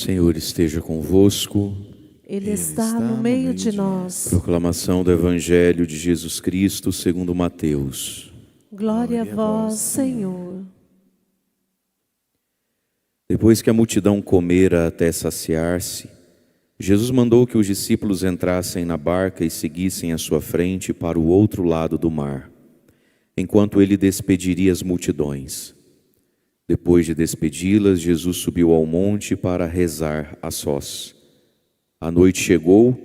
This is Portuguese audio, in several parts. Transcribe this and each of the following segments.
Senhor esteja convosco. Ele está no meio de nós. Proclamação do Evangelho de Jesus Cristo segundo Mateus. Glória a vós, Senhor. Depois que a multidão comera até saciar-se, Jesus mandou que os discípulos entrassem na barca e seguissem à sua frente para o outro lado do mar, enquanto ele despediria as multidões. Depois de despedi-las, Jesus subiu ao monte para rezar a sós. A noite chegou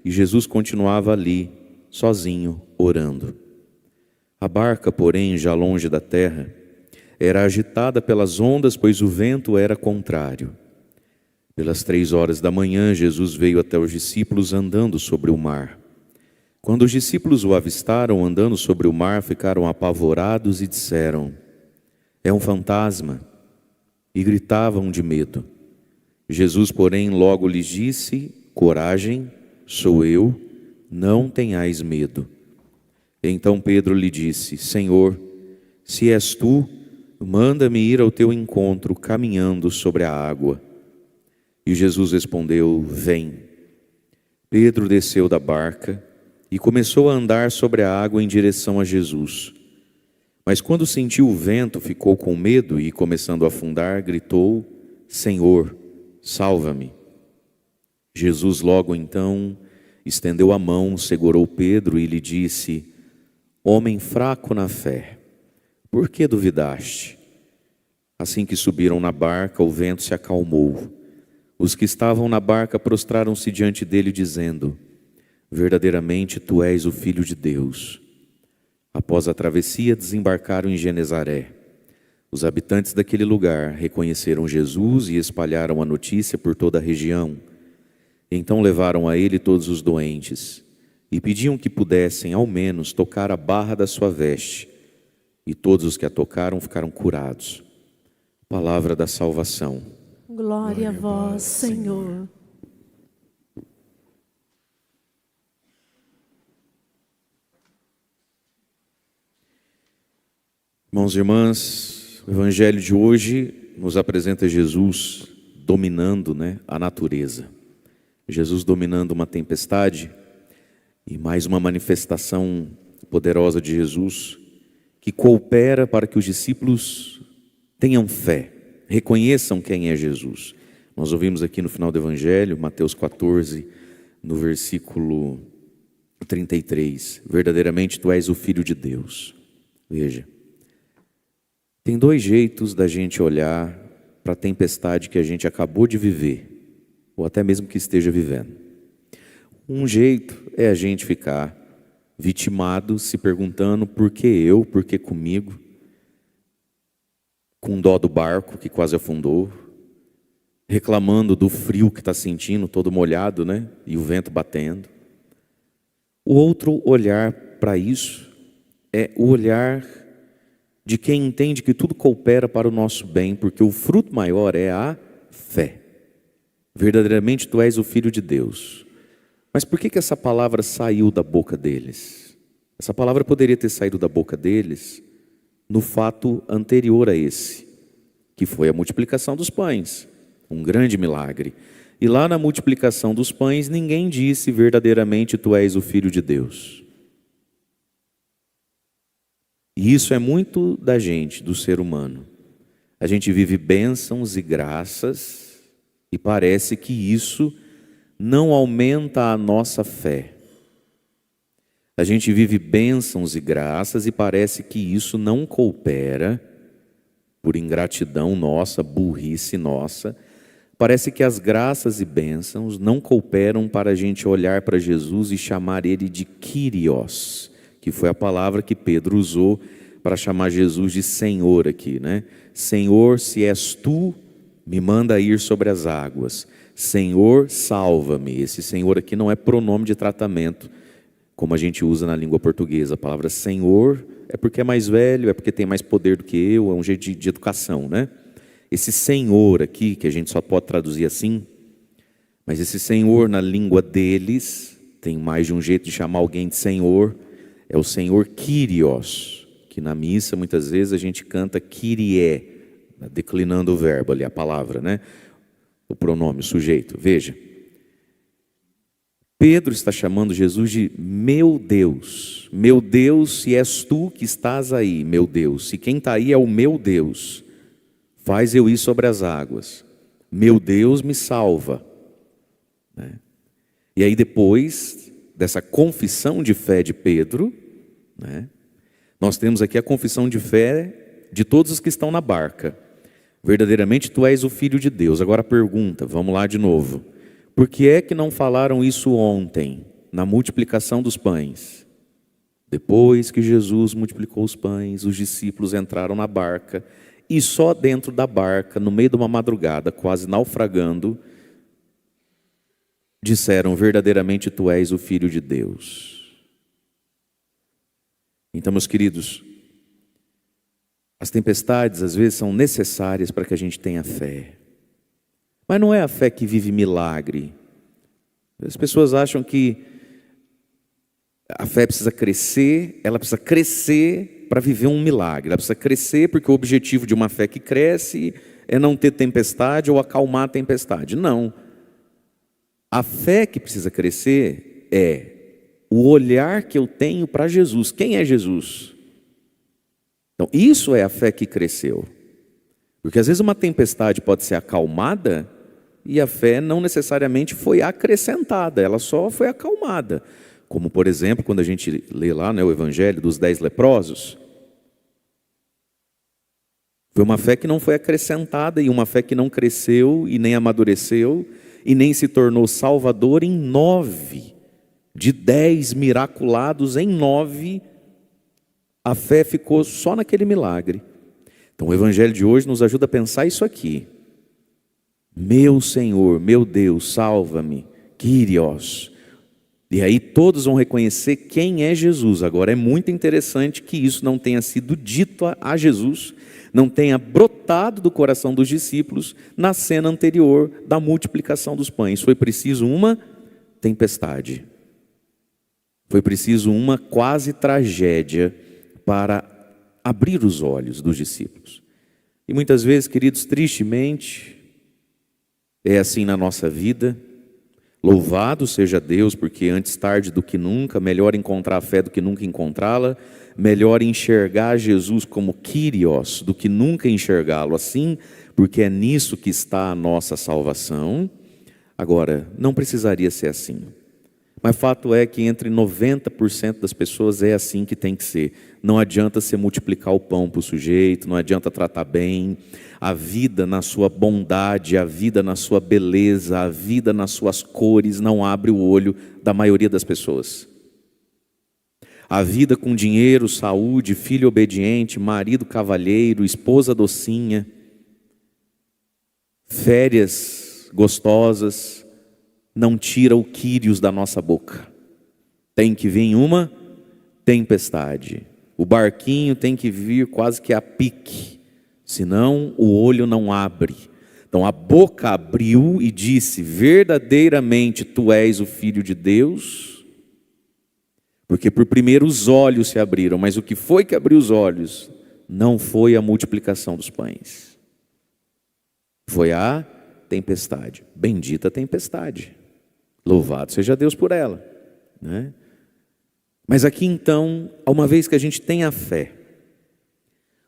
e Jesus continuava ali, sozinho, orando. A barca, porém, já longe da terra, era agitada pelas ondas, pois o vento era contrário. Pelas 3 horas da manhã, Jesus veio até os discípulos andando sobre o mar. Quando os discípulos o avistaram andando sobre o mar, ficaram apavorados e disseram: "É um fantasma", e gritavam de medo. Jesus, porém, logo lhes disse: "Coragem, sou eu, não tenhais medo." Então Pedro lhe disse: "Senhor, se és tu, manda-me ir ao teu encontro caminhando sobre a água." E Jesus respondeu: "Vem." Pedro desceu da barca e começou a andar sobre a água em direção a Jesus. Mas quando sentiu o vento, ficou com medo e, começando a afundar, gritou: "Senhor, salva-me." Jesus logo então estendeu a mão, segurou Pedro e lhe disse: "Homem fraco na fé, por que duvidaste?" Assim que subiram na barca, o vento se acalmou. Os que estavam na barca prostraram-se diante dele, dizendo: "Verdadeiramente tu és o Filho de Deus." Após a travessia, desembarcaram em Genezaré. Os habitantes daquele lugar reconheceram Jesus e espalharam a notícia por toda a região. Então levaram a ele todos os doentes e pediam que pudessem, ao menos, tocar a barra da sua veste. E todos os que a tocaram ficaram curados. Palavra da salvação. Glória a vós, Senhor. Irmãos e irmãs, o Evangelho de hoje nos apresenta Jesus dominando, a natureza. Jesus dominando uma tempestade e mais uma manifestação poderosa de Jesus que coopera para que os discípulos tenham fé, reconheçam quem é Jesus. Nós ouvimos aqui no final do Evangelho, Mateus 14, no versículo 33, verdadeiramente tu és o Filho de Deus. Veja, tem 2 jeitos da gente olhar para a tempestade que a gente acabou de viver, ou até mesmo que esteja vivendo. Um jeito é a gente ficar vitimado, se perguntando por que eu, por que comigo, com dó do barco que quase afundou, reclamando do frio que está sentindo, todo molhado, e o vento batendo. O outro olhar para isso é o olhar de quem entende que tudo coopera para o nosso bem, porque o fruto maior é a fé. Verdadeiramente tu és o Filho de Deus. Mas por que essa palavra saiu da boca deles? Essa palavra poderia ter saído da boca deles no fato anterior a esse, que foi a multiplicação dos pães, um grande milagre. E lá na multiplicação dos pães, ninguém disse verdadeiramente tu és o Filho de Deus. E isso é muito da gente, do ser humano. A gente vive bênçãos e graças e parece que isso não aumenta a nossa fé. A gente vive bênçãos e graças e parece que isso não coopera, por ingratidão nossa, burrice nossa. Parece que as graças e bênçãos não cooperam para a gente olhar para Jesus e chamar ele de Kyrios, que foi a palavra que Pedro usou para chamar Jesus de Senhor aqui, Senhor, se és tu, me manda ir sobre as águas. Senhor, salva-me. Esse Senhor aqui não é pronome de tratamento, como a gente usa na língua portuguesa. A palavra Senhor é porque é mais velho, é porque tem mais poder do que eu, é um jeito de educação, Esse Senhor aqui, que a gente só pode traduzir assim, mas esse Senhor na língua deles, tem mais de um jeito de chamar alguém de Senhor, é o Senhor Kyrios, que na missa muitas vezes a gente canta Kyrie, declinando o verbo ali, a palavra, o pronome, o sujeito. Veja, Pedro está chamando Jesus de meu Deus. Meu Deus, se és tu que estás aí, meu Deus. Se quem está aí é o meu Deus, faz eu ir sobre as águas. Meu Deus me salva. Né? E aí depois dessa confissão de fé de Pedro, né, nós temos aqui a confissão de fé de todos os que estão na barca. Verdadeiramente tu és o Filho de Deus. Agora pergunta, vamos lá de novo. Por que é que não falaram isso ontem, na multiplicação dos pães? Depois que Jesus multiplicou os pães, os discípulos entraram na barca, e só dentro da barca, no meio de uma madrugada, quase naufragando, disseram, verdadeiramente tu és o Filho de Deus. Então, meus queridos, as tempestades às vezes são necessárias para que a gente tenha fé. Mas não é a fé que vive milagre. As pessoas acham que a fé precisa crescer, ela precisa crescer para viver um milagre. Ela precisa crescer porque o objetivo de uma fé que cresce é não ter tempestade ou acalmar a tempestade. Não. A fé que precisa crescer é o olhar que eu tenho para Jesus. Quem é Jesus? Então, isso é a fé que cresceu. Porque às vezes uma tempestade pode ser acalmada e a fé não necessariamente foi acrescentada, ela só foi acalmada. Como, por exemplo, quando a gente lê lá, né, o Evangelho dos 10 leprosos. Foi uma fé que não foi acrescentada e uma fé que não cresceu e nem amadureceu e nem se tornou salvador em 9. De 10 miraculados, em 9, a fé ficou só naquele milagre. Então o Evangelho de hoje nos ajuda a pensar isso aqui. Meu Senhor, meu Deus, salva-me, Kyrios. E aí todos vão reconhecer quem é Jesus. Agora é muito interessante que isso não tenha sido dito a Jesus, não tenha brotado do coração dos discípulos na cena anterior da multiplicação dos pães. Foi preciso uma tempestade. Foi preciso uma quase tragédia para abrir os olhos dos discípulos. E muitas vezes, queridos, tristemente, é assim na nossa vida. Louvado seja Deus, porque antes tarde do que nunca, melhor encontrar a fé do que nunca encontrá-la, melhor enxergar Jesus como Kyrios do que nunca enxergá-lo assim, porque é nisso que está a nossa salvação. Agora, não precisaria ser assim. Mas fato é que entre 90% das pessoas é assim que tem que ser. Não adianta você multiplicar o pão para o sujeito, não adianta tratar bem. A vida na sua bondade, a vida na sua beleza, a vida nas suas cores não abre o olho da maioria das pessoas. A vida com dinheiro, saúde, filho obediente, marido cavalheiro, esposa docinha, férias gostosas, não tira o Kyrios da nossa boca. Tem que vir uma tempestade. O barquinho tem que vir quase que a pique, senão o olho não abre. Então a boca abriu e disse, verdadeiramente tu és o Filho de Deus, porque por primeiro os olhos se abriram, mas o que foi que abriu os olhos não foi a multiplicação dos pães, foi a tempestade. Bendita tempestade. Louvado seja Deus por ela, né? Mas aqui então, uma vez que a gente tem a fé,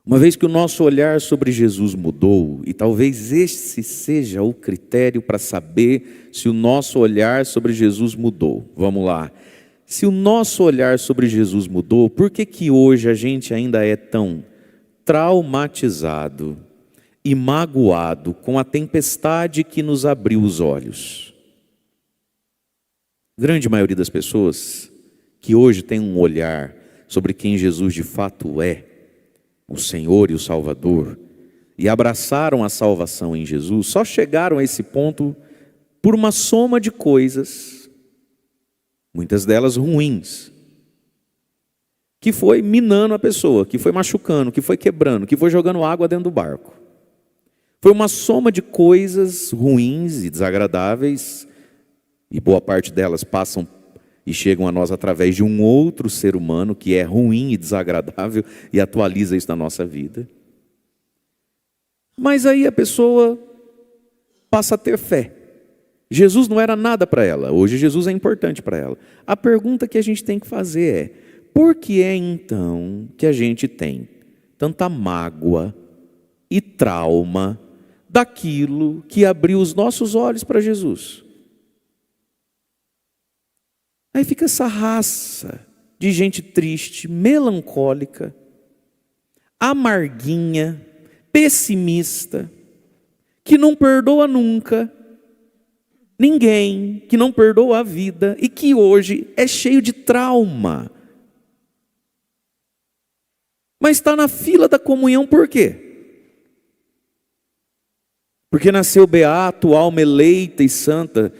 uma vez que o nosso olhar sobre Jesus mudou, e talvez esse seja o critério para saber se o nosso olhar sobre Jesus mudou. Vamos lá. Se o nosso olhar sobre Jesus mudou, por que que hoje a gente ainda é tão traumatizado e magoado com a tempestade que nos abriu os olhos? Grande maioria das pessoas que hoje tem um olhar sobre quem Jesus de fato é, o Senhor e o Salvador, e abraçaram a salvação em Jesus, só chegaram a esse ponto por uma soma de coisas, muitas delas ruins, que foi minando a pessoa, que foi machucando, que foi quebrando, que foi jogando água dentro do barco. Foi uma soma de coisas ruins e desagradáveis, e boa parte delas passam e chegam a nós através de um outro ser humano que é ruim e desagradável e atualiza isso na nossa vida. Mas aí a pessoa passa a ter fé. Jesus não era nada para ela, hoje Jesus é importante para ela. A pergunta que a gente tem que fazer é: por que é então que a gente tem tanta mágoa e trauma daquilo que abriu os nossos olhos para Jesus? Aí fica essa raça de gente triste, melancólica, amarguinha, pessimista, que não perdoa nunca ninguém, que não perdoa a vida e que hoje é cheio de trauma. Mas está na fila da comunhão por quê? Porque nasceu beato, alma eleita e santa,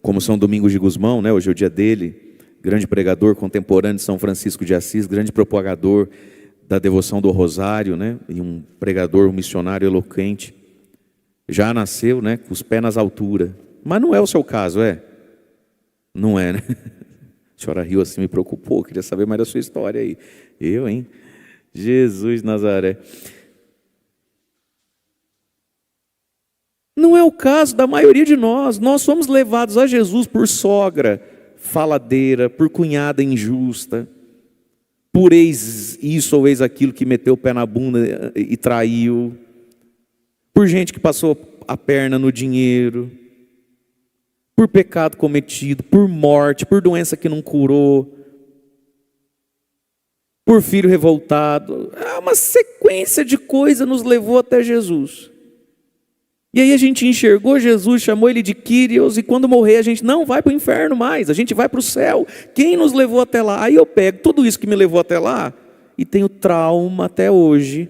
como São Domingos de Gusmão, né? Hoje é o dia dele, grande pregador contemporâneo de São Francisco de Assis, grande propagador da devoção do rosário, né? E um pregador, um missionário eloquente. Já nasceu, né? Com os pés nas alturas. Mas não é o seu caso, é? Não é, né? A senhora riu assim, me preocupou, queria saber mais da sua história aí. Eu, hein? Jesus Nazaré. Não é o caso da maioria de nós. Nós somos levados a Jesus por sogra faladeira, por cunhada injusta, por ex isso ou ex aquilo que meteu o pé na bunda e traiu, por gente que passou a perna no dinheiro, por pecado cometido, por morte, por doença que não curou, por filho revoltado. Uma sequência de coisas nos levou até Jesus. E aí a gente enxergou Jesus, chamou ele de Kyrios, e quando morrer a gente não vai para o inferno mais, a gente vai para o céu. Quem nos levou até lá? Aí eu pego tudo isso que me levou até lá e tenho trauma até hoje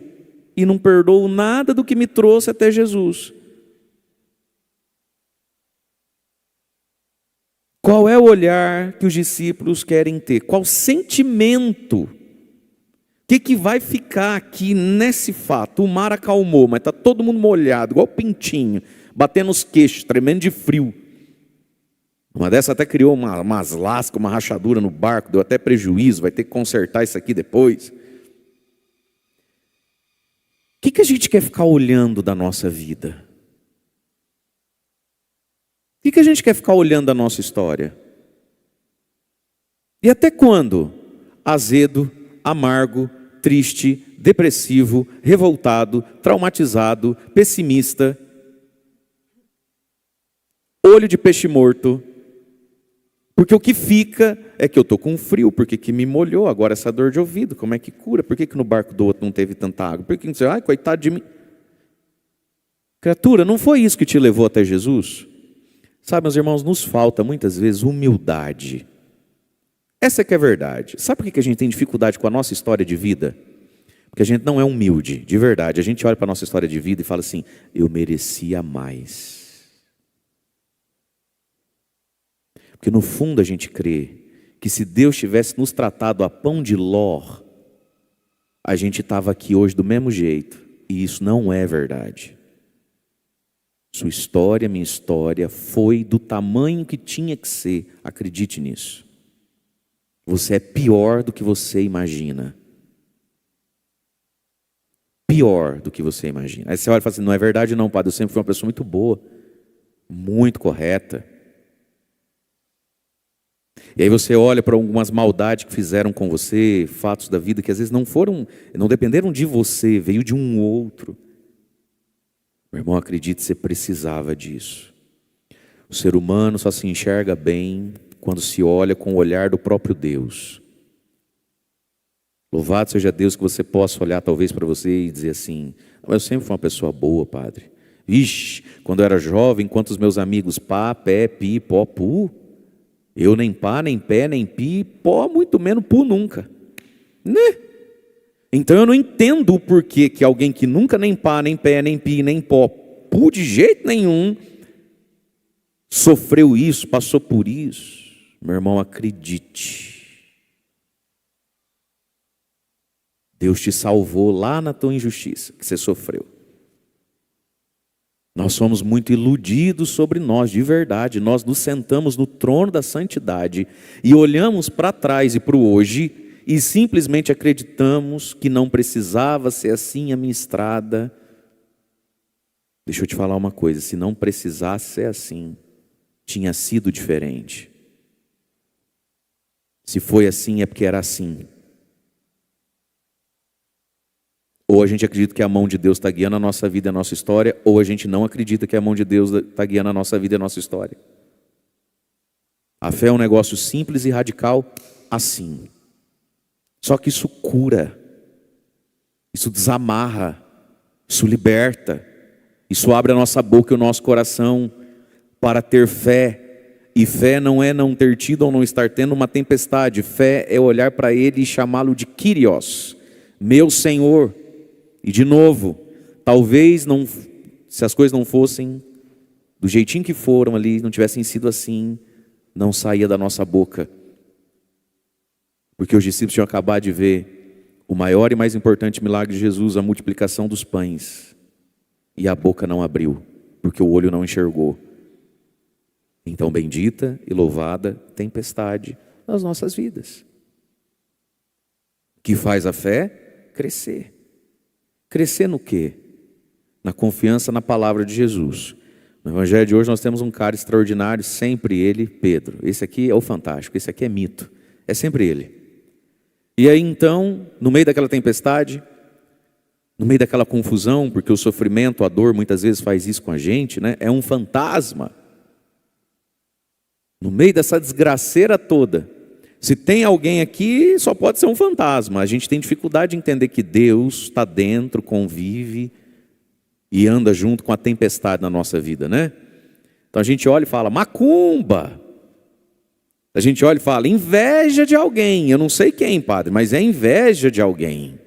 e não perdoo nada do que me trouxe até Jesus. Qual é o olhar que os discípulos querem ter? Qual sentimento? O que vai ficar aqui nesse fato? O mar acalmou, mas está todo mundo molhado, igual pintinho, batendo os queixos, tremendo de frio. Uma dessas até criou umas lascas, uma rachadura no barco, deu até prejuízo, vai ter que consertar isso aqui depois. O que a gente quer ficar olhando da nossa vida? O que a gente quer ficar olhando da nossa história? E até quando? Azedo, amargo, triste, depressivo, revoltado, traumatizado, pessimista, olho de peixe morto. Porque o que fica é que eu estou com frio, porque que me molhou, agora essa dor de ouvido, como é que cura? Por que no barco do outro não teve tanta água? Por que não sei, ai, coitado de mim. Criatura, não foi isso que te levou até Jesus? Sabe, meus irmãos, nos falta muitas vezes humildade. Essa que é a verdade. Sabe por que a gente tem dificuldade com a nossa história de vida? Porque a gente não é humilde, de verdade. A gente olha para a nossa história de vida e fala assim: eu merecia mais. Porque no fundo a gente crê que se Deus tivesse nos tratado a pão de ló, a gente estava aqui hoje do mesmo jeito. E isso não é verdade. Sua história, minha história, foi do tamanho que tinha que ser. Acredite nisso. Você é pior do que você imagina. Pior do que você imagina. Aí você olha e fala assim: não é verdade não, padre, eu sempre fui uma pessoa muito boa, muito correta. E aí você olha para algumas maldades que fizeram com você, fatos da vida que às vezes não dependeram de você, veio de um outro. Meu irmão, acredite, você precisava disso. O ser humano só se enxerga bem quando se olha com o olhar do próprio Deus. Louvado seja Deus que você possa olhar talvez para você e dizer assim: eu sempre fui uma pessoa boa, padre. Ixi, quando eu era jovem, enquanto os meus amigos pá, pé, pi, pó, pu, eu nem pá, nem pé, nem pi, pó, muito menos pu nunca. Né? Então eu não entendo o porquê que alguém que nunca nem pá, nem pé, nem pi, nem pó, pu de jeito nenhum, sofreu isso, passou por isso. Meu irmão, acredite. Deus te salvou lá na tua injustiça que você sofreu. Nós somos muito iludidos sobre nós, de verdade. Nós nos sentamos no trono da santidade e olhamos para trás e para o hoje e simplesmente acreditamos que não precisava ser assim a minha estrada. Deixa eu te falar uma coisa, se não precisasse ser assim, tinha sido diferente. Se foi assim, é porque era assim. Ou a gente acredita que a mão de Deus está guiando a nossa vida e a nossa história, ou a gente não acredita que a mão de Deus está guiando a nossa vida e a nossa história. A fé é um negócio simples e radical assim. Só que isso cura, isso desamarra, isso liberta, isso abre a nossa boca e o nosso coração para ter fé. E fé não é não ter tido ou não estar tendo uma tempestade. Fé é olhar para Ele e chamá-lo de Kyrios, meu Senhor. E de novo, talvez não, se as coisas não fossem do jeitinho que foram ali, não tivessem sido assim, não saía da nossa boca. Porque os discípulos tinham acabado de ver o maior e mais importante milagre de Jesus, a multiplicação dos pães. E a boca não abriu, porque o olho não enxergou. Então bendita e louvada tempestade nas nossas vidas. Que faz a fé crescer. Crescer no quê? Na confiança na palavra de Jesus. No evangelho de hoje nós temos um cara extraordinário, sempre ele, Pedro. Esse aqui é o fantástico, esse aqui é mito. É sempre ele. E aí então, no meio daquela tempestade, no meio daquela confusão, porque o sofrimento, a dor muitas vezes faz isso com a gente, né? É um fantasma. No meio dessa desgraceira toda, se tem alguém aqui, só pode ser um fantasma. A gente tem dificuldade de entender que Deus está dentro, convive e anda junto com a tempestade na nossa vida, né? Então a gente olha e fala, macumba. A gente olha e fala, inveja de alguém. Eu não sei quem, padre, mas é inveja de alguém.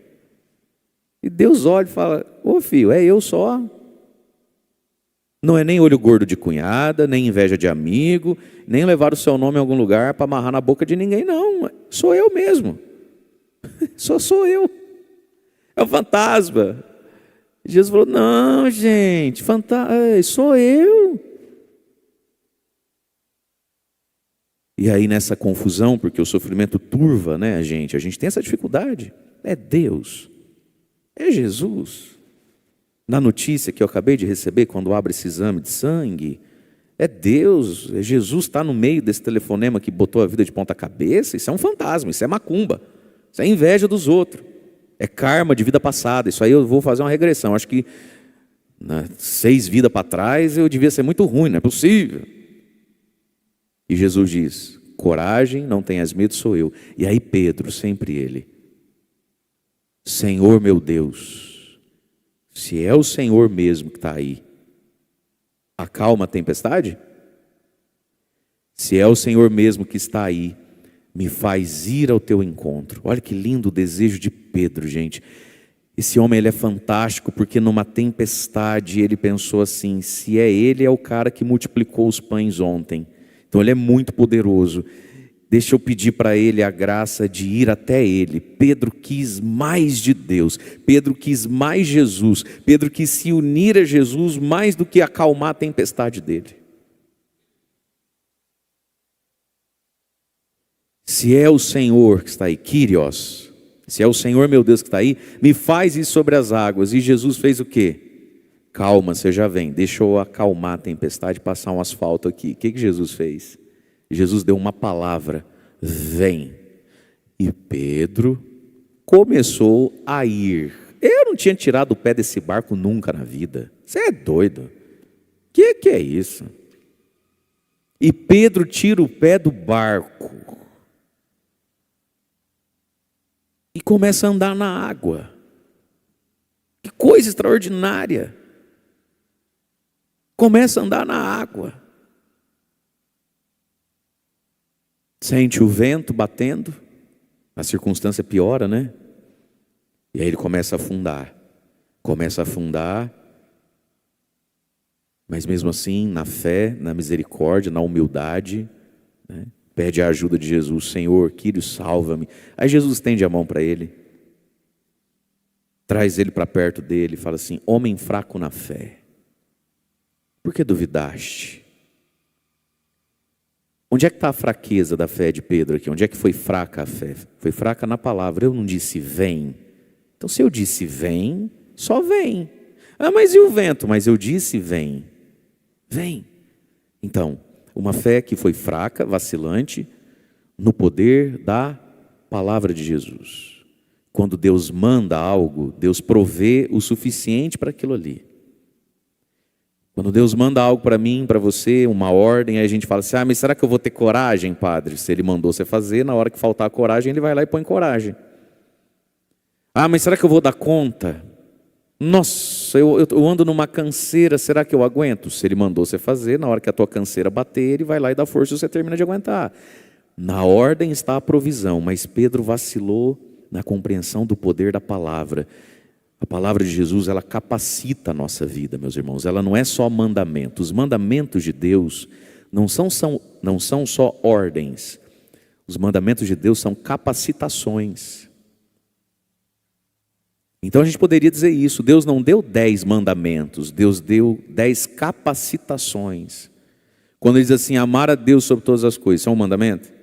E Deus olha e fala, ô filho, é eu só. Não é nem olho gordo de cunhada, nem inveja de amigo, nem levar o seu nome em algum lugar para amarrar na boca de ninguém, não. Sou eu mesmo. Sou eu. É o fantasma. Jesus falou, não, gente, sou eu. E aí nessa confusão, porque o sofrimento turva, né, a gente tem essa dificuldade. É Deus. É Jesus. Na notícia que eu acabei de receber, quando abre esse exame de sangue, é Deus, é Jesus está no meio desse telefonema que botou a vida de ponta cabeça. Isso é um fantasma, isso é macumba, isso é inveja dos outros, é karma de vida passada. Isso aí eu vou fazer uma regressão, acho que 6 vidas para trás eu devia ser muito ruim, não é possível. E Jesus diz, coragem, não tenhas medo, sou eu. E aí Pedro, sempre ele, Senhor meu Deus, se é o Senhor mesmo que está aí, acalma a tempestade? Se é o Senhor mesmo que está aí, me faz ir ao teu encontro. Olha que lindo o desejo de Pedro, gente. Esse homem ele é fantástico, porque numa tempestade ele pensou assim, se é ele, é o cara que multiplicou os pães ontem. Então ele é muito poderoso. Deixa eu pedir para ele a graça de ir até ele. Pedro quis mais de Deus. Pedro quis mais Jesus. Pedro quis se unir a Jesus mais do que acalmar a tempestade dele. Se é o Senhor que está aí, Kyrios, se é o Senhor meu Deus que está aí, me faz ir sobre as águas. E Jesus fez o quê? Calma, você já vem. Deixa eu acalmar a tempestade, passar um asfalto aqui. O que Jesus fez? Jesus deu uma palavra, vem. E Pedro começou a ir. Eu não tinha tirado o pé desse barco nunca na vida. Você é doido? Que é isso? E Pedro tira o pé do barco e começa a andar na água. Que coisa extraordinária. Começa a andar na água. Sente o vento batendo, a circunstância piora, né? E aí ele começa a afundar, mas mesmo assim, na fé, na misericórdia, na humildade, né? Pede a ajuda de Jesus, Senhor, Kyrios, salva-me. Aí Jesus estende a mão para ele, traz ele para perto dele e fala assim, homem fraco na fé, por que duvidaste? Onde é que está a fraqueza da fé de Pedro aqui? Onde é que foi fraca a fé? Foi fraca na palavra. Eu não disse vem. Então se eu disse vem, só vem. Ah, mas e o vento? Mas eu disse, vem. Vem. Então, uma fé que foi fraca, vacilante, no poder da palavra de Jesus. Quando Deus manda algo, Deus provê o suficiente para aquilo ali. Quando Deus manda algo para mim, para você, uma ordem, aí a gente fala assim, mas será que eu vou ter coragem, padre? Se Ele mandou você fazer, na hora que faltar a coragem, Ele vai lá e põe coragem. Mas será que eu vou dar conta? Nossa, eu ando numa canseira, será que eu aguento? Se Ele mandou você fazer, na hora que a tua canseira bater, Ele vai lá e dá força e você termina de aguentar. Na ordem está a provisão, mas Pedro vacilou na compreensão do poder da palavra. A palavra de Jesus, ela capacita a nossa vida, meus irmãos. Ela não é só mandamento. Os mandamentos de Deus não são só ordens. Os mandamentos de Deus são capacitações. Então a gente poderia dizer isso. Deus não deu 10 mandamentos. Deus deu 10 capacitações. Quando ele diz assim, amar a Deus sobre todas as coisas, isso é um mandamento?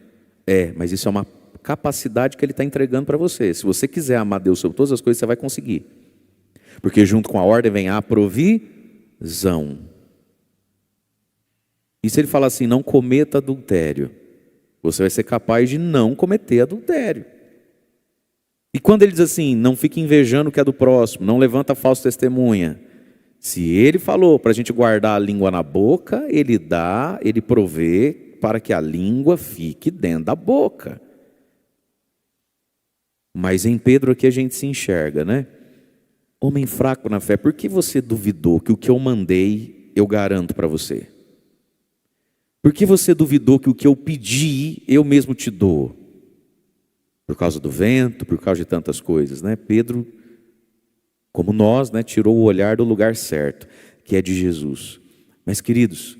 Mas isso é uma capacidade que Ele está entregando para você. Se você quiser amar Deus sobre todas as coisas, você vai conseguir. Porque junto com a ordem vem a provisão. E se Ele fala assim, não cometa adultério, você vai ser capaz de não cometer adultério. E quando Ele diz assim, não fique invejando o que é do próximo, não levanta falsa testemunha. Se Ele falou para a gente guardar a língua na boca, Ele provê para que a língua fique dentro da boca. Mas em Pedro aqui a gente se enxerga, né? Homem fraco na fé, por que você duvidou que o que eu mandei, eu garanto para você? Por que você duvidou que o que eu pedi, eu mesmo te dou? Por causa do vento, por causa de tantas coisas, né? Pedro, como nós, né, tirou o olhar do lugar certo, que é de Jesus. Mas, queridos,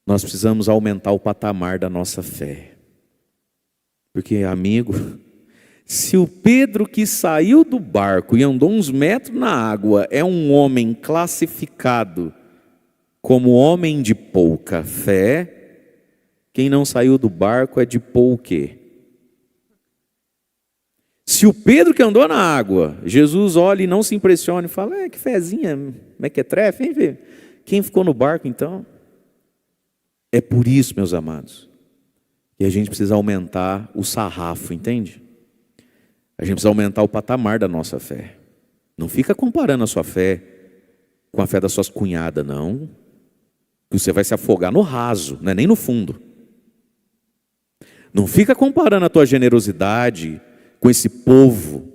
nós precisamos aumentar o patamar da nossa fé. Porque, amigo, se o Pedro que saiu do barco e andou uns metros na água é um homem classificado como homem de pouca fé, quem não saiu do barco é de pouquê? Se o Pedro que andou na água, Jesus olha e não se impressiona e fala, que fezinha, mequetrefe, hein? Quem ficou no barco então? É por isso, meus amados, que a gente precisa aumentar o sarrafo, entende? A gente precisa aumentar o patamar da nossa fé. Não fica comparando a sua fé com a fé das suas cunhadas, não. Você vai se afogar no raso, não é nem no fundo. Não fica comparando a tua generosidade com esse povo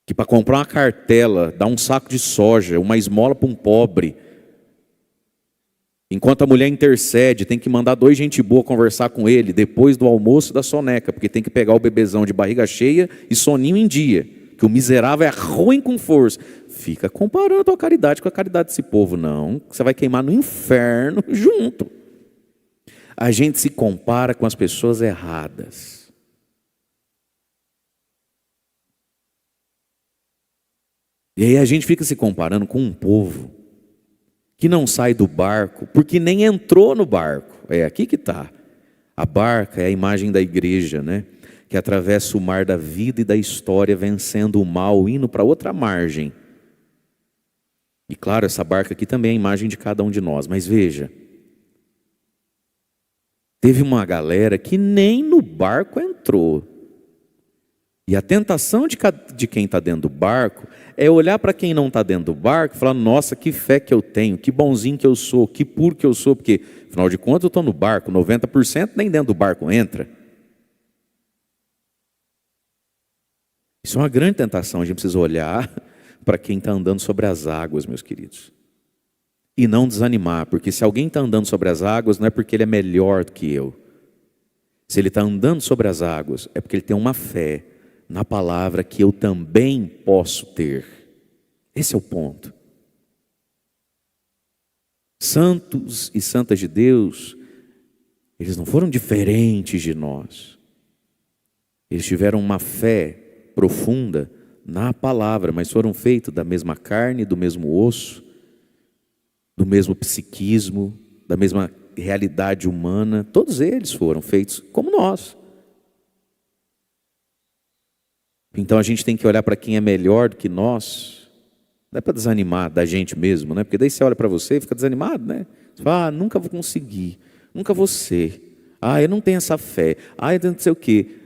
que para comprar uma cartela, dá um saco de soja, uma esmola para um pobre. Enquanto a mulher intercede, tem que mandar 2 gente boa conversar com ele depois do almoço da soneca, porque tem que pegar o bebezão de barriga cheia e soninho em dia, que o miserável é ruim com força. Fica comparando a tua caridade com a caridade desse povo, não. Você vai queimar no inferno junto. A gente se compara com as pessoas erradas. E aí a gente fica se comparando com um povo que não sai do barco, porque nem entrou no barco. É aqui que está. A barca é a imagem da igreja, né? Que atravessa o mar da vida e da história, vencendo o mal, indo para outra margem. E claro, essa barca aqui também é a imagem de cada um de nós. Mas veja, teve uma galera que nem no barco entrou. E a tentação de quem está dentro do barco é olhar para quem não está dentro do barco e falar, nossa, que fé que eu tenho, que bonzinho que eu sou, que puro que eu sou, porque afinal de contas eu estou no barco, 90% nem dentro do barco entra. Isso é uma grande tentação, a gente precisa olhar para quem está andando sobre as águas, meus queridos. E não desanimar, porque se alguém está andando sobre as águas, não é porque ele é melhor do que eu. Se ele está andando sobre as águas, é porque ele tem uma fé na palavra que eu também posso ter. Esse é o ponto. Santos e santas de Deus, eles não foram diferentes de nós. Eles tiveram uma fé profunda na palavra, mas foram feitos da mesma carne, do mesmo osso, do mesmo psiquismo, da mesma realidade humana. Todos eles foram feitos como nós. Então a gente tem que olhar para quem é melhor do que nós Não é para desanimar da gente mesmo, né? Porque daí você olha para você e fica desanimado, né? Você fala, nunca vou conseguir, nunca vou ser. Eu não tenho essa fé. Eu não sei o quê.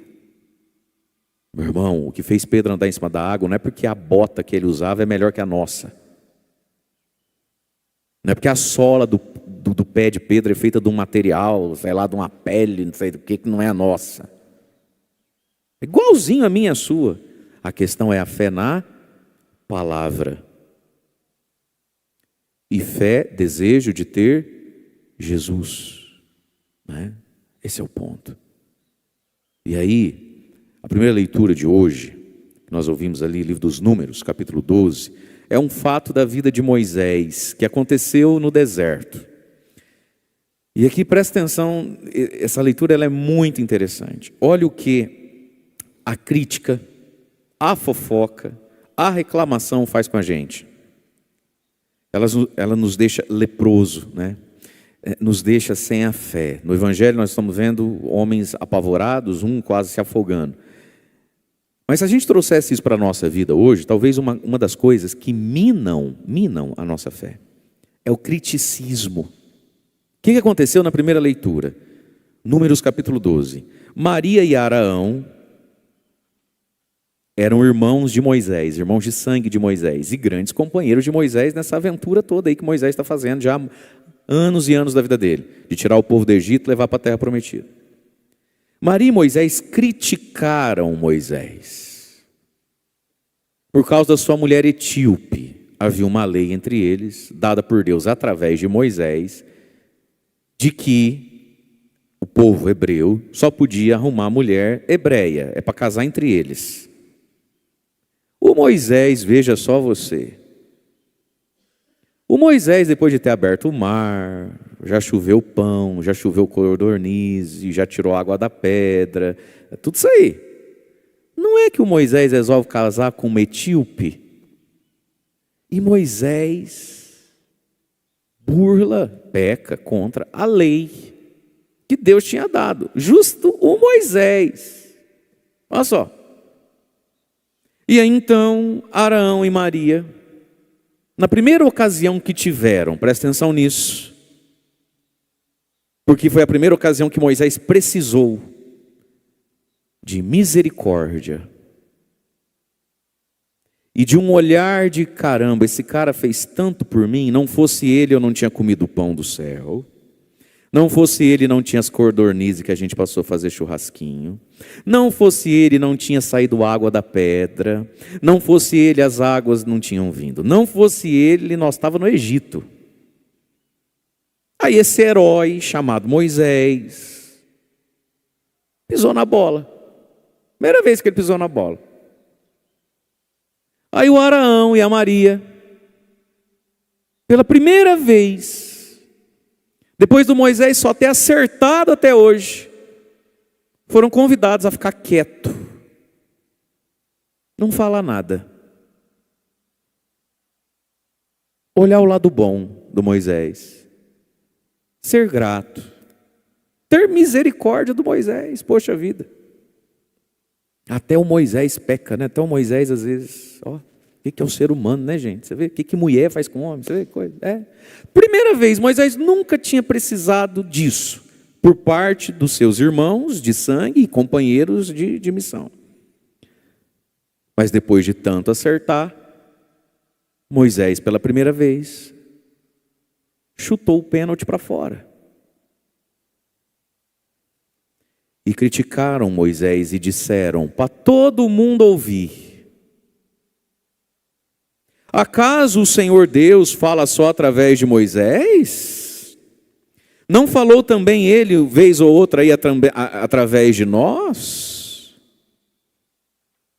Meu irmão, o que fez Pedro andar em cima da água não é porque a bota que ele usava é melhor que a nossa. Não é porque a sola do pé de Pedro é feita de um material, sei lá, de uma pele, não sei do que não é a nossa. É igualzinho a minha e a sua. A questão é a fé na palavra. E fé, desejo de ter Jesus. Né? Esse é o ponto. E aí, a primeira leitura de hoje, que nós ouvimos ali, livro dos Números, capítulo 12, é um fato da vida de Moisés, que aconteceu no deserto. E aqui, presta atenção, essa leitura ela é muito interessante. Olha o que a crítica, a fofoca, a reclamação faz com a gente. Ela nos deixa leproso, né? Nos deixa sem a fé. No Evangelho nós estamos vendo homens apavorados, um quase se afogando. Mas se a gente trouxesse isso para a nossa vida hoje, talvez uma das coisas que minam a nossa fé é o criticismo. O que aconteceu na primeira leitura? Números capítulo 12. Maria e Arão eram irmãos de Moisés, irmãos de sangue de Moisés, e grandes companheiros de Moisés nessa aventura toda aí que Moisés está fazendo já há anos e anos da vida dele, de tirar o povo do Egito e levar para a terra prometida. Maria e Moisés criticaram Moisés por causa da sua mulher etíope. Havia uma lei entre eles, dada por Deus através de Moisés, de que o povo hebreu só podia arrumar mulher hebreia, é para casar entre eles. O Moisés, veja só você. O Moisés, depois de ter aberto o mar, já choveu pão, já choveu codorniz, já tirou água da pedra, tudo isso aí. Não é que o Moisés resolve casar com uma etíope? E Moisés burla, peca contra a lei que Deus tinha dado. Justo o Moisés. Olha só. E aí então, Arão e Maria, na primeira ocasião que tiveram, presta atenção nisso, porque foi a primeira ocasião que Moisés precisou de misericórdia e de um olhar de caramba, esse cara fez tanto por mim, não fosse ele eu não tinha comido o pão do céu. Não fosse ele, não tinha as codornizes que a gente passou a fazer churrasquinho. Não fosse ele, não tinha saído água da pedra. Não fosse ele, as águas não tinham vindo. Não fosse ele, nós estávamos no Egito. Aí esse herói chamado Moisés pisou na bola. Primeira vez que ele pisou na bola. Aí o Arão e a Maria, pela primeira vez, depois do Moisés só ter acertado até hoje, foram convidados a ficar quieto. Não falar nada. Olhar o lado bom do Moisés. Ser grato. Ter misericórdia do Moisés. Poxa vida. Até o Moisés peca, né? Até o Moisés às vezes, o que é o ser humano, né, gente? Você vê o que mulher faz com homem? Você vê coisa? Primeira vez, Moisés nunca tinha precisado disso, por parte dos seus irmãos de sangue e companheiros de missão. Mas depois de tanto acertar, Moisés, pela primeira vez, chutou o pênalti para fora. E criticaram Moisés e disseram para todo mundo ouvir: acaso o Senhor Deus fala só através de Moisés? Não falou também ele, vez ou outra, aí através de nós?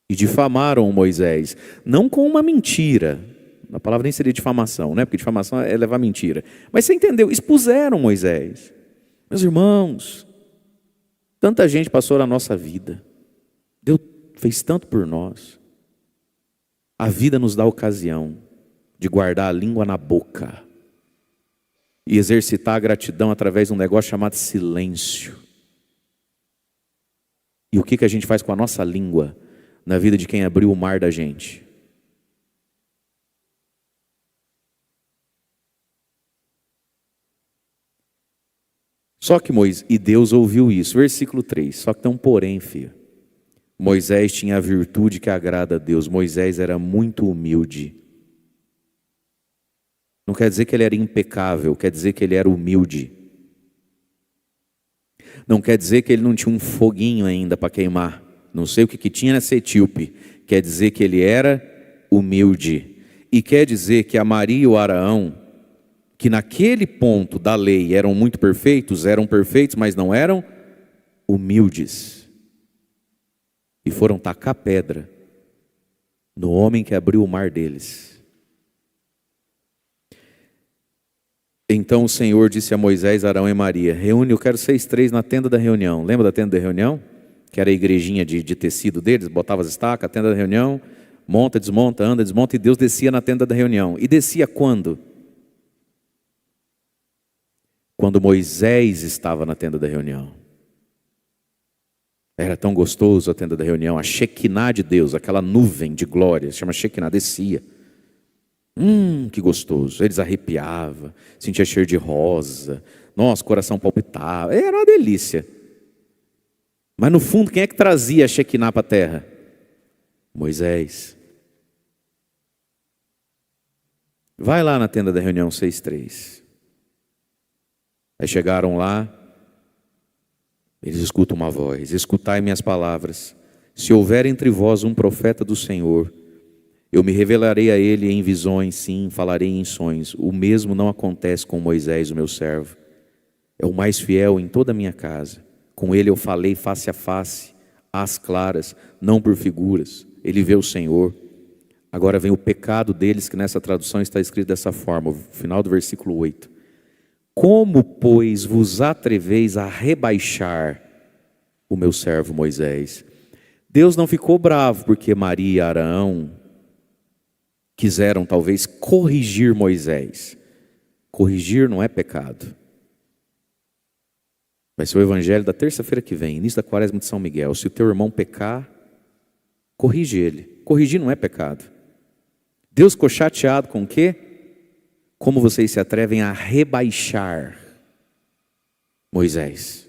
E difamaram Moisés, não com uma mentira. A palavra nem seria difamação, né? Porque difamação é levar mentira. Mas você entendeu? Expuseram Moisés. Meus irmãos, tanta gente passou na nossa vida. Deus fez tanto por nós. A vida nos dá a ocasião de guardar a língua na boca e exercitar a gratidão através de um negócio chamado silêncio. E o que a gente faz com a nossa língua na vida de quem abriu o mar da gente? Só que e Deus ouviu isso, versículo 3, só que tem um porém, filho. Moisés tinha a virtude que agrada a Deus, Moisés era muito humilde. Não quer dizer que ele era impecável, quer dizer que ele era humilde. Não quer dizer que ele não tinha um foguinho ainda para queimar. Não sei o que tinha nessa etíope. Quer dizer que ele era humilde. E quer dizer que a Maria e o Araão, que naquele ponto da lei eram muito perfeitos, mas não eram humildes. E foram tacar pedra no homem que abriu o mar deles. Então o Senhor disse a Moisés, Arão e Maria: reúne, eu quero vocês três na tenda da reunião. Lembra da tenda da reunião? Que era a igrejinha de tecido deles, botava as estacas, a tenda da reunião, monta, desmonta, anda, desmonta, e Deus descia na tenda da reunião. E descia quando? Quando Moisés estava na tenda da reunião. Era tão gostoso a tenda da reunião, a Shekinah de Deus, aquela nuvem de glória, se chama Shekinah, descia. Que gostoso, eles arrepiavam, sentia cheiro de rosa, nossa, coração palpitava, era uma delícia. Mas no fundo, quem é que trazia a Shekinah para a terra? Moisés. Vai lá na tenda da reunião 6:3. Aí chegaram lá, eles escutam uma voz: escutai minhas palavras, se houver entre vós um profeta do Senhor, eu me revelarei a ele em visões, sim, falarei em sonhos. O mesmo não acontece com Moisés, o meu servo. É o mais fiel em toda a minha casa. Com ele eu falei face a face, às claras, não por figuras. Ele vê o Senhor. Agora vem o pecado deles, que nessa tradução está escrito dessa forma, o final do versículo 8. Como, pois, vos atreveis a rebaixar o meu servo Moisés? Deus não ficou bravo porque Maria e Arão quiseram talvez corrigir Moisés. Corrigir não é pecado. Vai ser o evangelho da terça-feira que vem, início da quaresma de São Miguel. Se o teu irmão pecar, corrige ele. Corrigir não é pecado. Deus ficou chateado com o quê? Como vocês se atrevem a rebaixar Moisés?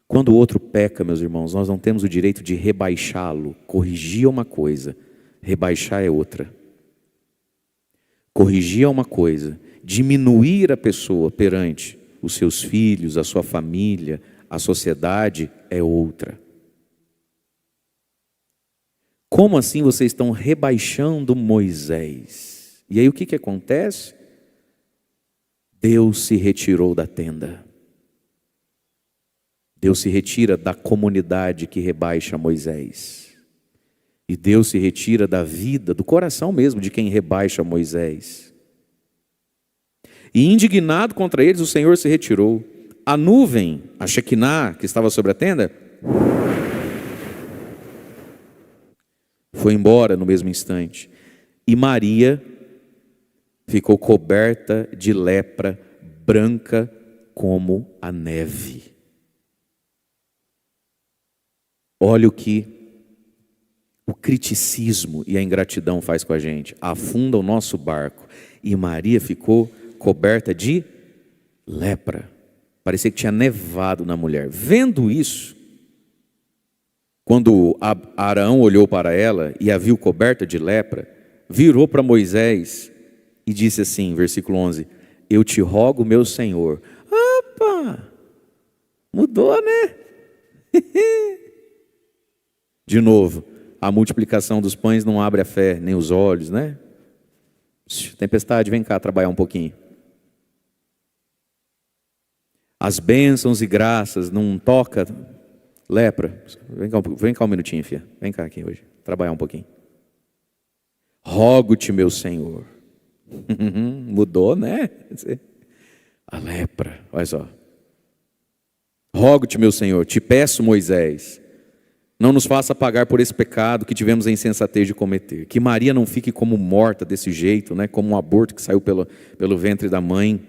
Quando o outro peca, meus irmãos, nós não temos o direito de rebaixá-lo. Corrigir é uma coisa, rebaixar é outra. Corrigir é uma coisa, diminuir a pessoa perante os seus filhos, a sua família, a sociedade é outra. Como assim vocês estão rebaixando Moisés? E aí o que acontece? Deus se retirou da tenda. Deus se retira da comunidade que rebaixa Moisés. E Deus se retira da vida, do coração mesmo de quem rebaixa Moisés. E indignado contra eles, o Senhor se retirou. A nuvem, a Shekinah, que estava sobre a tenda, foi embora no mesmo instante. E Maria ficou coberta de lepra, branca como a neve. Olha o que o criticismo e a ingratidão faz com a gente. Afunda o nosso barco. E Maria ficou coberta de lepra. Parecia que tinha nevado na mulher. Vendo isso, quando Arão olhou para ela e a viu coberta de lepra, virou para Moisés e disse assim, versículo 11: eu te rogo, meu Senhor. Opa! Mudou, né? De novo, a multiplicação dos pães não abre a fé, nem os olhos, né? Tempestade, vem cá trabalhar um pouquinho. As bênçãos e graças não toca lepra. Vem cá um minutinho, filha. Vem cá aqui hoje, trabalhar um pouquinho. Rogo-te, meu Senhor. Mudou, né? A lepra, olha só. Rogo-te, meu Senhor, te peço, Moisés, não nos faça pagar por esse pecado que tivemos a insensatez de cometer. Que Maria não fique como morta desse jeito, né? Como um aborto que saiu pelo ventre da mãe,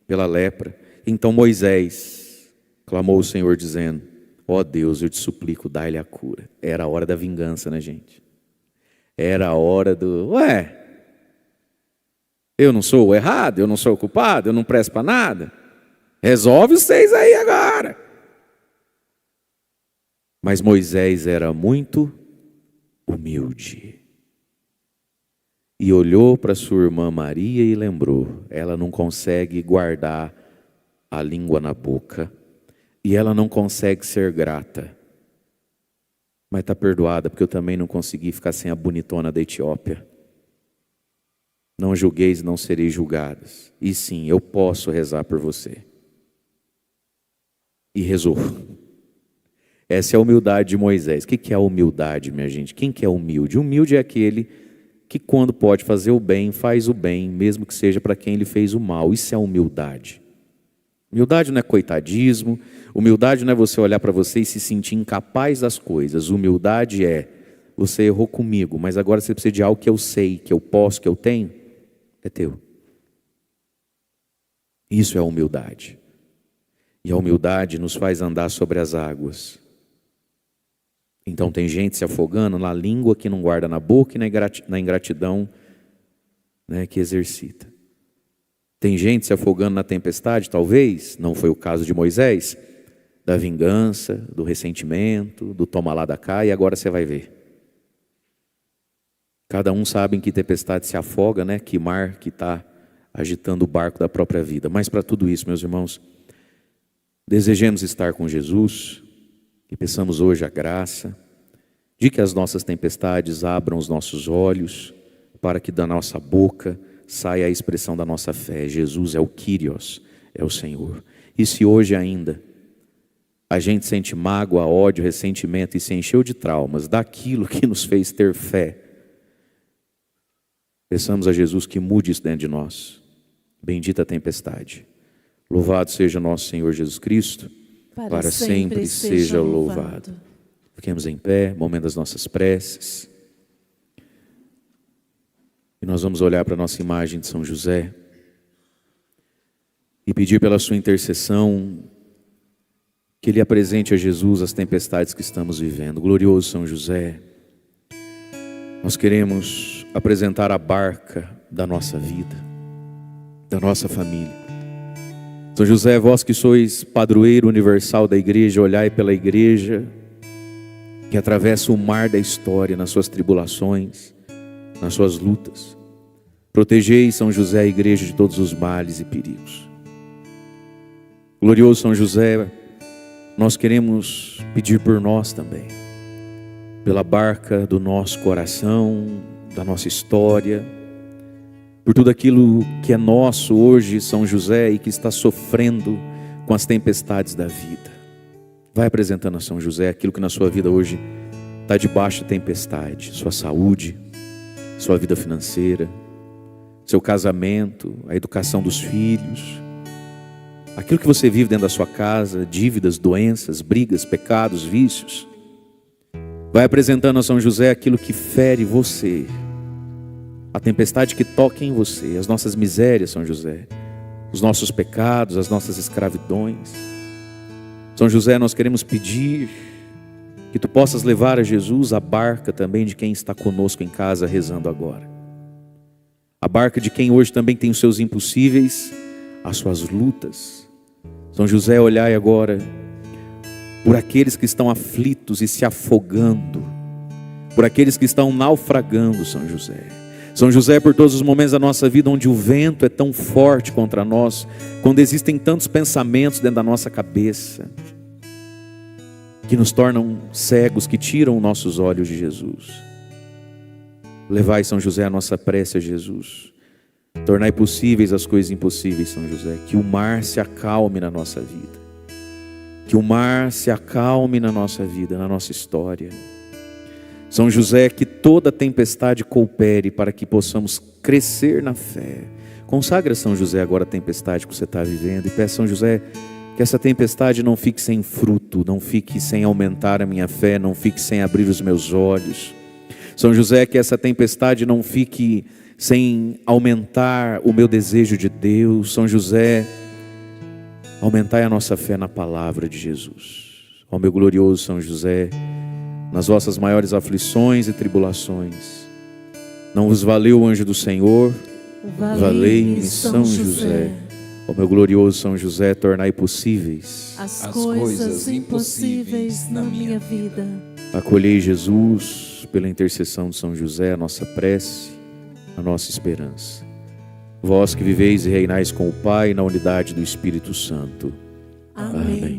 pela lepra. Então Moisés clamou o Senhor dizendo: ó Deus, eu te suplico, dai-lhe a cura. Era a hora da vingança, né, gente? Era a hora do... eu não sou o errado, eu não sou o culpado, eu não presto para nada. Resolve vocês aí agora. Mas Moisés era muito humilde. E olhou para sua irmã Maria e lembrou, ela não consegue guardar a língua na boca. E ela não consegue ser grata. Mas está perdoada, porque eu também não consegui ficar sem a bonitona da Etiópia. Não julgueis, não sereis julgados. E sim, eu posso rezar por você. E rezou. Essa é a humildade de Moisés. O que é a humildade, minha gente? Quem que é humilde? Humilde é aquele que quando pode fazer o bem, faz o bem, mesmo que seja para quem ele fez o mal. Isso é humildade. Humildade não é coitadismo. Humildade não é você olhar para você e se sentir incapaz das coisas. Humildade é, você errou comigo, mas agora você precisa de algo que eu sei, que eu posso, que eu tenho. É teu. Isso é a humildade. E a humildade nos faz andar sobre as águas. Então tem gente se afogando na língua que não guarda na boca e na ingratidão, né, que exercita. Tem gente se afogando na tempestade, talvez, não foi o caso de Moisés, da vingança, do ressentimento, do toma lá da cá, e agora você vai ver. Cada um sabe em que tempestade se afoga, né? Que mar que está agitando o barco da própria vida. Mas para tudo isso, meus irmãos, desejemos estar com Jesus e peçamos hoje a graça de que as nossas tempestades abram os nossos olhos para que da nossa boca saia a expressão da nossa fé. Jesus é o Kyrios, é o Senhor. E se hoje ainda a gente sente mágoa, ódio, ressentimento e se encheu de traumas daquilo que nos fez ter fé, peçamos a Jesus que mude isso dentro de nós. Bendita a tempestade. Louvado seja nosso Senhor Jesus Cristo, para sempre seja louvado. Fiquemos em pé, momento das nossas preces. E nós vamos olhar para a nossa imagem de São José e pedir pela sua intercessão que Ele apresente a Jesus as tempestades que estamos vivendo. Glorioso São José, nós queremos apresentar a barca da nossa vida, da nossa família. São José, vós que sois padroeiro universal da igreja, olhai pela igreja que atravessa o mar da história nas suas tribulações, nas suas lutas. Protegei, São José, a igreja de todos os males e perigos. Glorioso São José, nós queremos pedir por nós também, pela barca do nosso coração, da nossa história, por tudo aquilo que é nosso hoje, São José, e que está sofrendo com as tempestades da vida. Vai apresentando a São José aquilo que na sua vida hoje está debaixo de tempestade, sua saúde, sua vida financeira, seu casamento, a educação dos filhos, aquilo que você vive dentro da sua casa, dívidas, doenças, brigas, pecados, vícios. Vai apresentando a São José aquilo que fere você, a tempestade que toca em você, as nossas misérias, São José, os nossos pecados, as nossas escravidões. São José, nós queremos pedir que tu possas levar a Jesus a barca também de quem está conosco em casa rezando agora. A barca de quem hoje também tem os seus impossíveis, as suas lutas. São José, olhai agora por aqueles que estão aflitos e se afogando, por aqueles que estão naufragando, São José. São José, por todos os momentos da nossa vida onde o vento é tão forte contra nós, quando existem tantos pensamentos dentro da nossa cabeça, que nos tornam cegos, que tiram nossos olhos de Jesus. Levai, São José, a nossa prece a Jesus. Tornai possíveis as coisas impossíveis, São José. Que o mar se acalme na nossa vida. Que o mar se acalme na nossa vida, na nossa história. São José, que toda tempestade coopere para que possamos crescer na fé. Consagra, São José, agora a tempestade que você está vivendo. E peça, São José, que essa tempestade não fique sem fruto, não fique sem aumentar a minha fé, não fique sem abrir os meus olhos. São José, que essa tempestade não fique sem aumentar o meu desejo de Deus. São José, aumentai a nossa fé na palavra de Jesus. Ó meu glorioso São José, nas vossas maiores aflições e tribulações, não vos valeu o anjo do Senhor? Valei-me São José. Ó meu glorioso São José, tornai possíveis as coisas impossíveis na minha vida. Acolhei, Jesus, pela intercessão de São José, a nossa prece, a nossa esperança. Vós que viveis e reinais com o Pai na unidade do Espírito Santo. Amém.